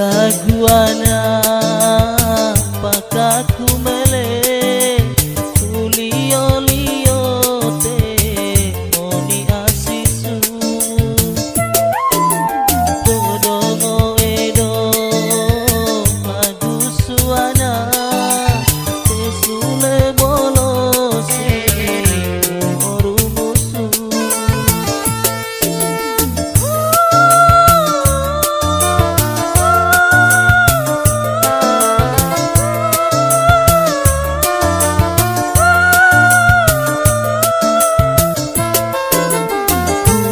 Kulaguana pakaku mele kulio-lio te moni asisu podongo edo madusuana te sule bolo se orumusu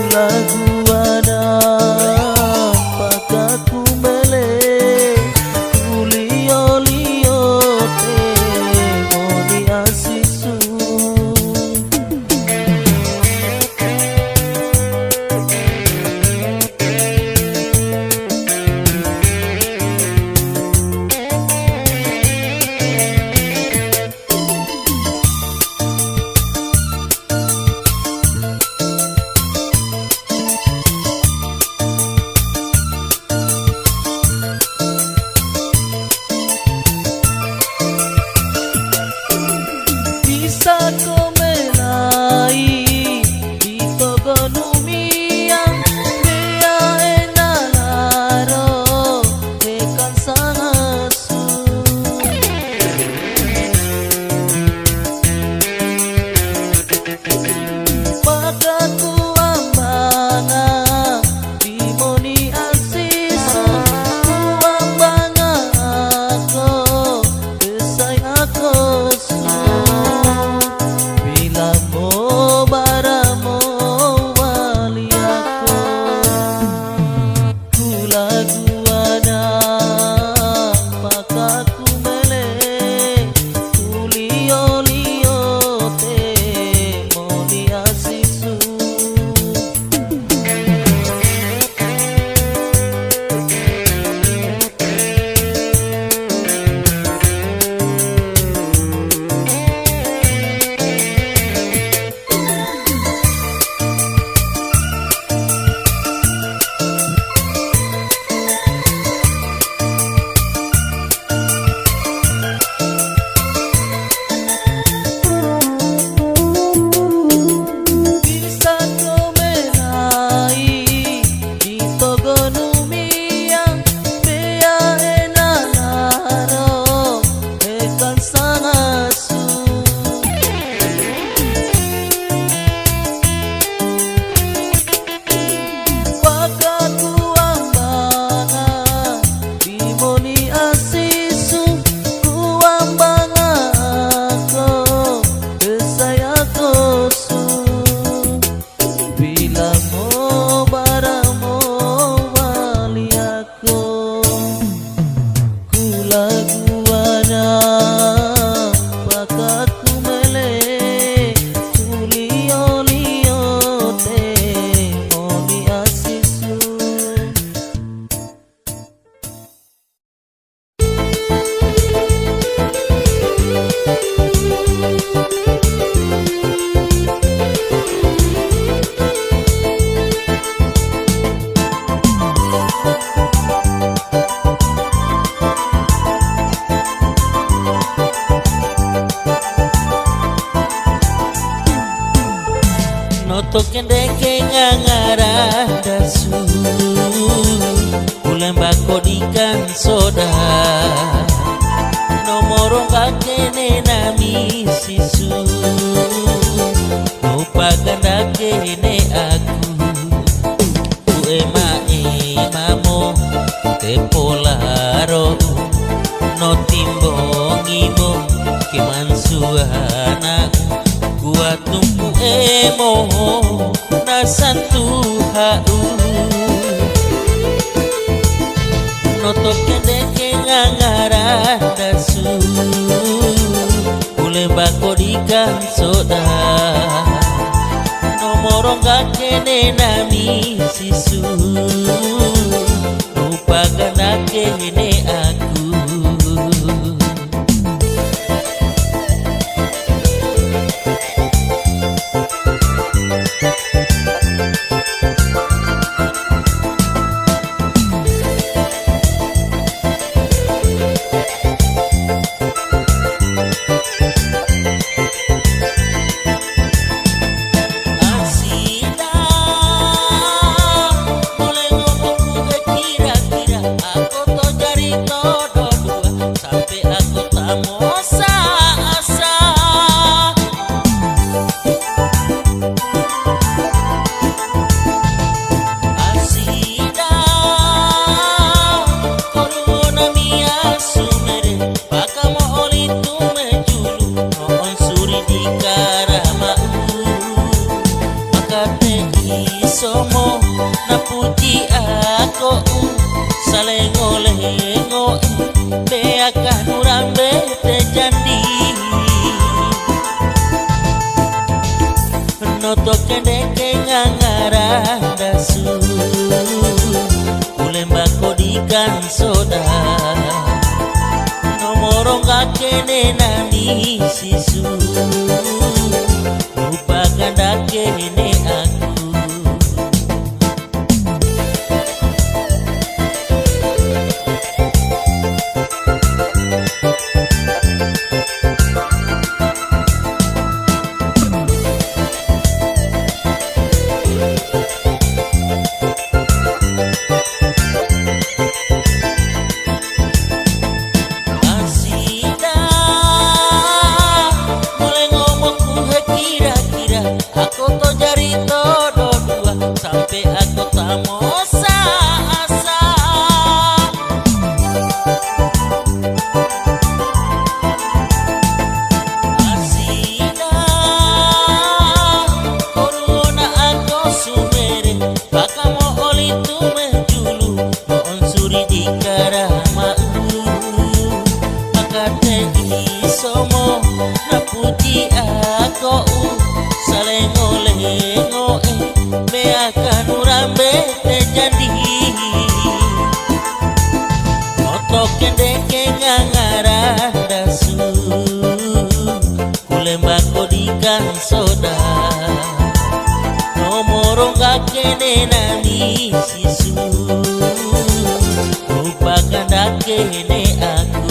Kulaguana pakaku mele kulio-lio te moni asisu bisa komelai di togonumiang bea enalaro tekan sangasu pakaku ambana di moni asisu ku ambanga ako besai ako su bila mo baramo wali ako kulaguana pakaku mele kulio-lio te moni asisu bisa komelai di togonumiang bea enalaro tekan sangasu pakaku ambana di moni asisu ku ambanga ako besai ako su bila mo baramo wali ako kulaguana pakaku mele kulio-lio te moni asisu noto kendeke ngangara dasu ulembako dikan soda nomoro kakene nami sisu lupa ganda kene aku ku emamo tepolaro no timbongibo kemansuana gua tumpu emo nasantu hau noto kendeke ngangara dasu ulembako dikan soda nomoro kakene nami sisu lupa ganda kene aku jari todo dua sampai aku tak mau asa. Asida corona mia sumere pakamo oli tu menjulu on suri di karama makate isomo na puji ako salengo be akan urambe te jandi noto kende ke ngangara dasu ulemba kodikan soda nomoro ngakene nani sisu lupa ganda kene aku. Aku to jari todo dua sampai aku tak mau asa. Asida corona aku sumere pakamo oli tu menjulu on suri di karama makate isomo na puji aku salengo be akan urambe te jadi oto kende ke ngangara dasu kulemba kodikan soda nomoro ngakene nani sisu lupakan dakene aku.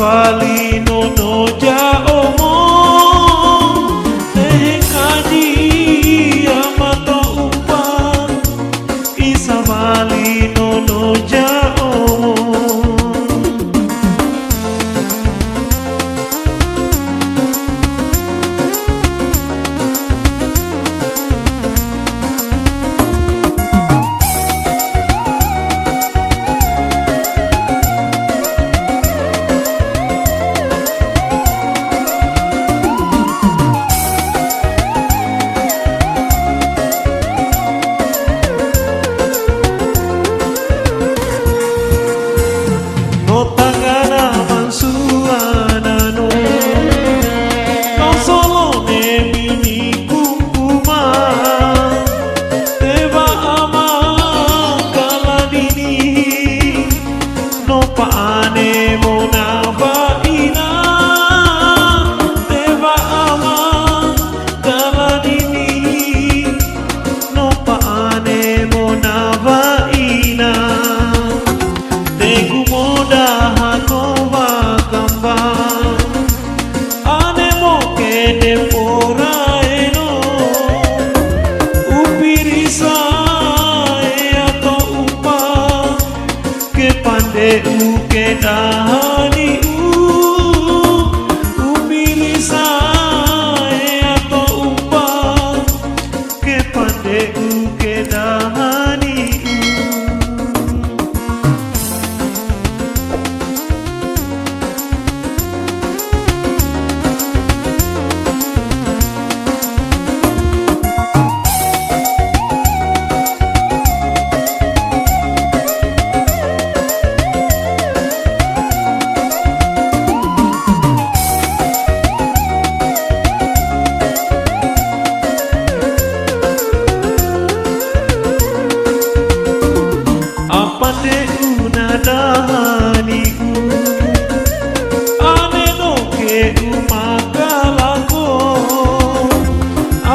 Vali no ja omo kaji amato umpan isa vali no ja omo pande uke dahani upili sae atau upah ke pande uke dahani dahaniku ane no ke umakalako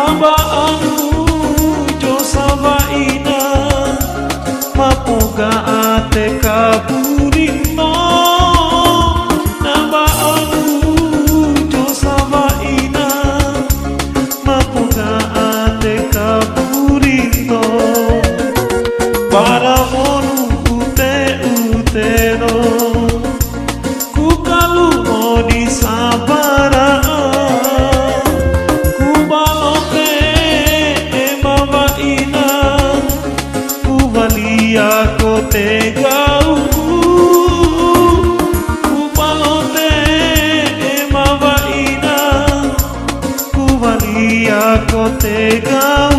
aba anu jo sabaina mapoga ate kaburino naba anu jo sabaina mapoga ate kaburino para monu utero ku kalumo di sabara ku balote mama ina ku valia kote gau ku balote mama ina ku valia kote gau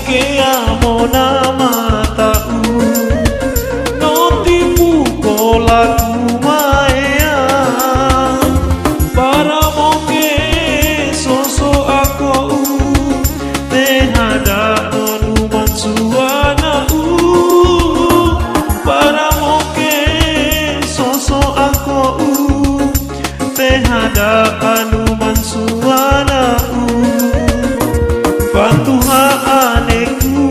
que amo na matau no tipu kola kumaea para moke soso ako te hada nonu mansuana para moke soso ako te hada anu mansuana Fatuha aneku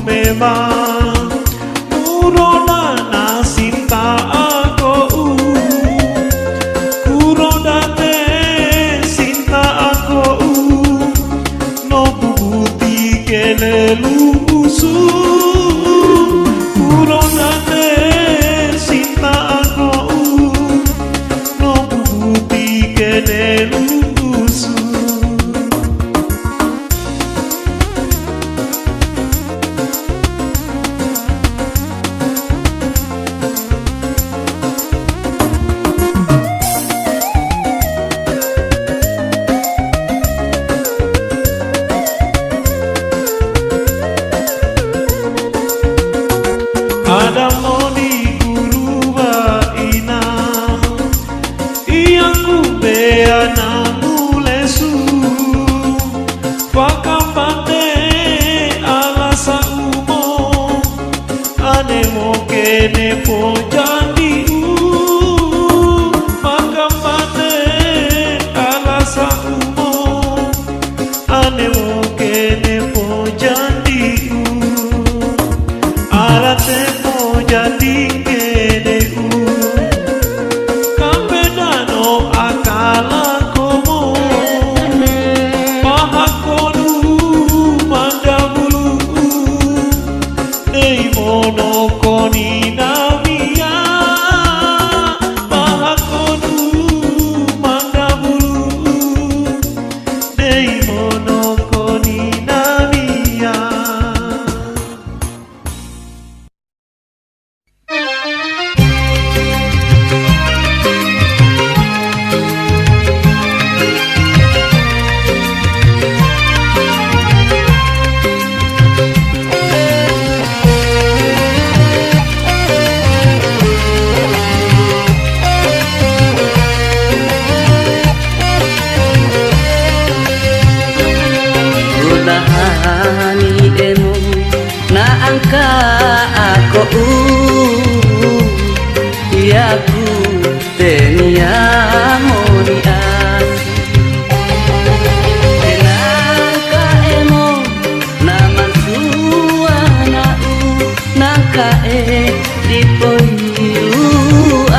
memang Kurona na sinta ako Kurodate sinta ako No bubuti kelelusu Kurodate sinta ako No bubuti kelelusu Adamoni guruba ina Iyangu beana mulesu Pakapate alasa umo Ane mokene pojandi Pakapate alasa umo Ane mokene pojandi Arate jadi kedeu Kampedano akala komo Mahakonu mandabulu Nei mono koni namia Mahakonu mandabulu Nei mono koni namia ae di poiu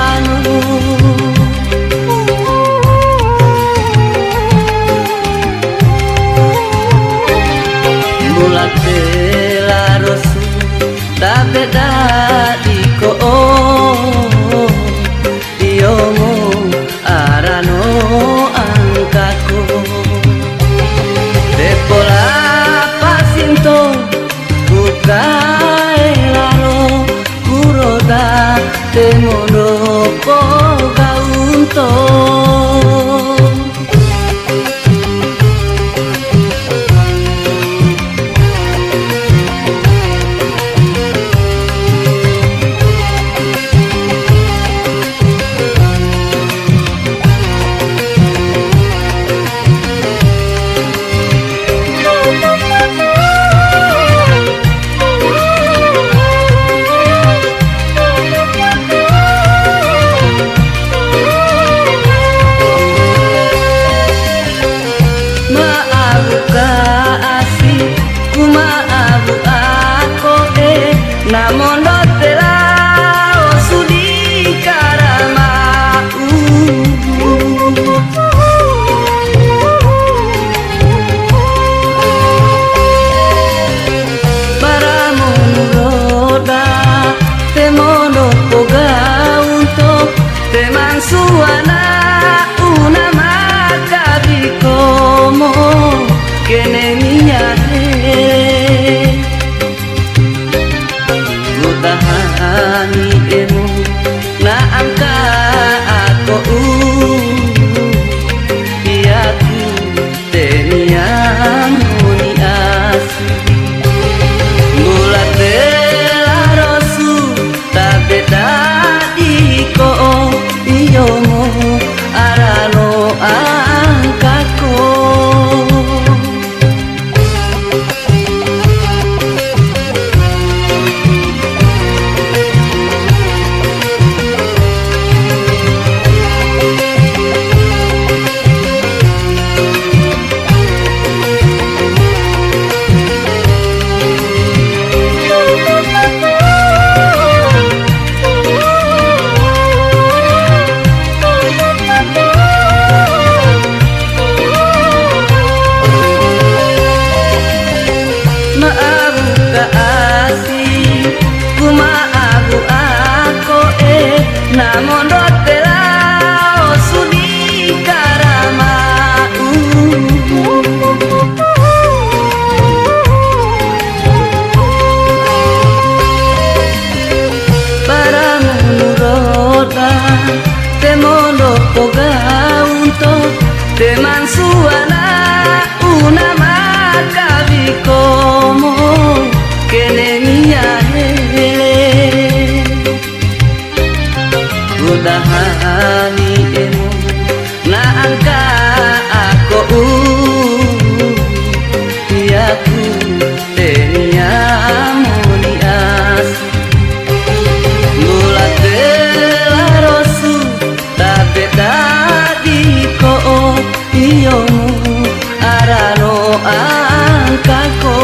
anu bulat laros tak beda di ko iomu arano angkaku depola pasinto bukai laro kuroda temono po gaunto namun dotela sudi karama para muroda temono poga untuk teman suana una makabi como kene minyane tahani emu na angka aku iyaku teniang muni asu bulat larosu tak beda di ko iyomu arano angkako namun dotela sudi karama para muroda temono poga untuk teman suana una makabi como kene miyahe udahani emu na angka aku iyaku teniamuni asu bulat larosu tak beda di ko iyomu arano angkako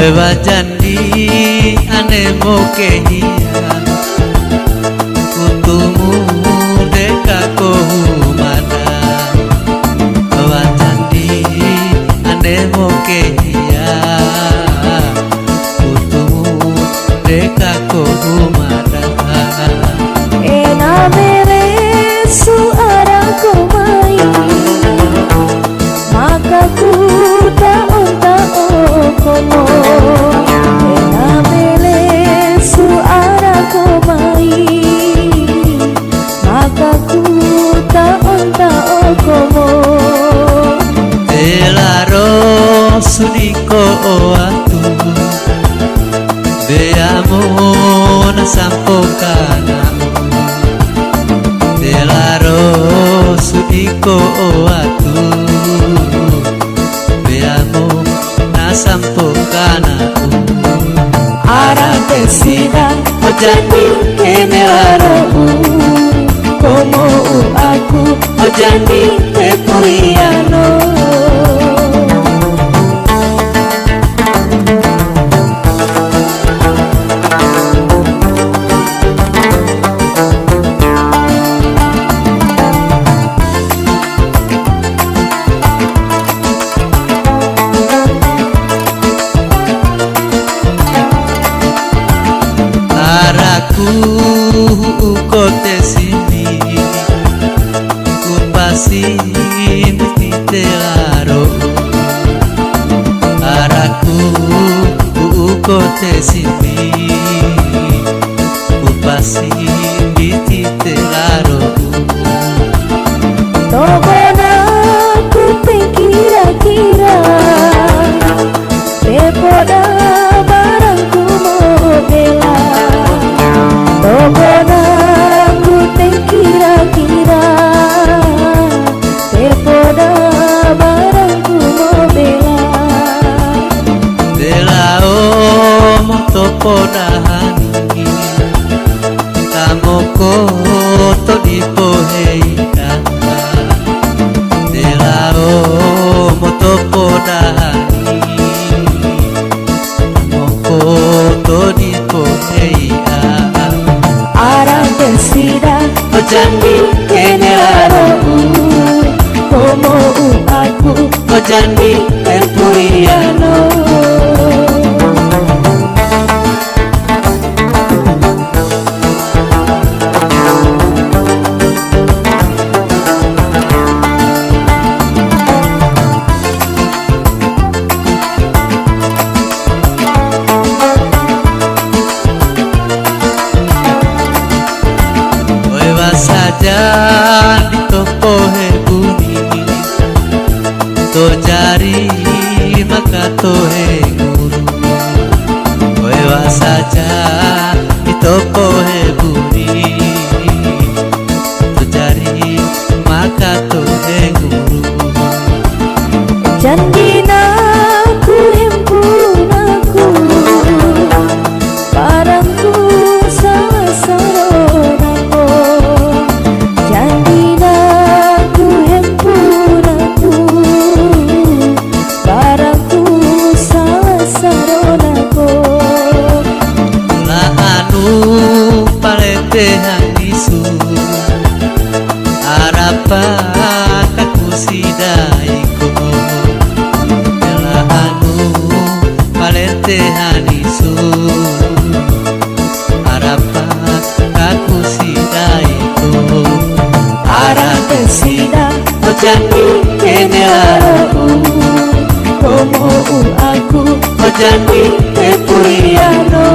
Oewa jandi ane mokehia kutumu deka kohumada. Oewa jandi ane mokehia kutumu deka kohumada. Ena mere suara komai maka ku taon komo. Ena mere suara komai maka ku taon komo. Delaro sudiko oatu veamo na sampokana. Delaro sudiko oatu veamo na sampokana. Arang desida ojani kenelaro como aku ojani te puriano. Kote sini kupasi titelaro. Araku kote sini kupasi titelaro. Tobana ku kira-kira pepoda barangku mau bela. Tobana ku kira-kira pepoda barangku mau bela. Bela o motopoda hani kamoko to dipoheika. Bela o motopoda hani kamoko to dipoheika. Arang desida Ojani kenelaro como aku ojani puriano. Saja di toko hebuni to jari maka to guru. Wewa saja di toko hebuni to jari maka to guru. Jandina ku himpunaku barangku sasaronako. Jandina ku himpunaku barangku sasaronako. La anu palete hanisu arapa kakusidaiko. La anu palete hanisu arapa kakusidaiko. Arang desida Ojani kenelaro como aku ojani te puriano.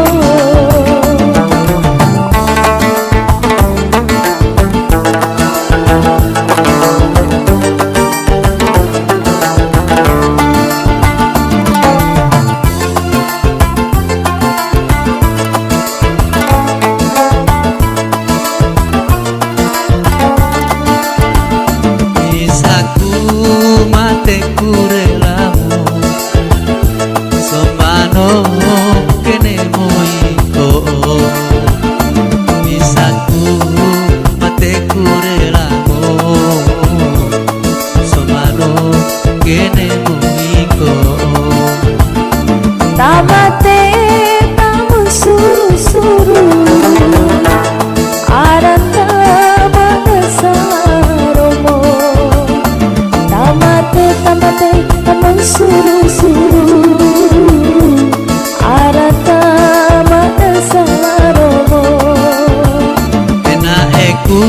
Isaku mate kurelamu somano kene moy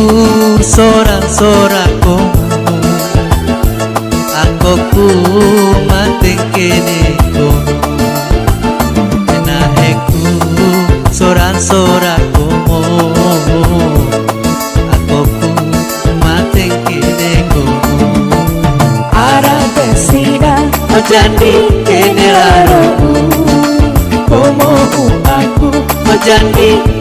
sorak-sorak komo anggoku mating kene komo enaheku sorak-sorak komo anggoku mating kene komo Arang desida ojandi kene laro komo aku ojandi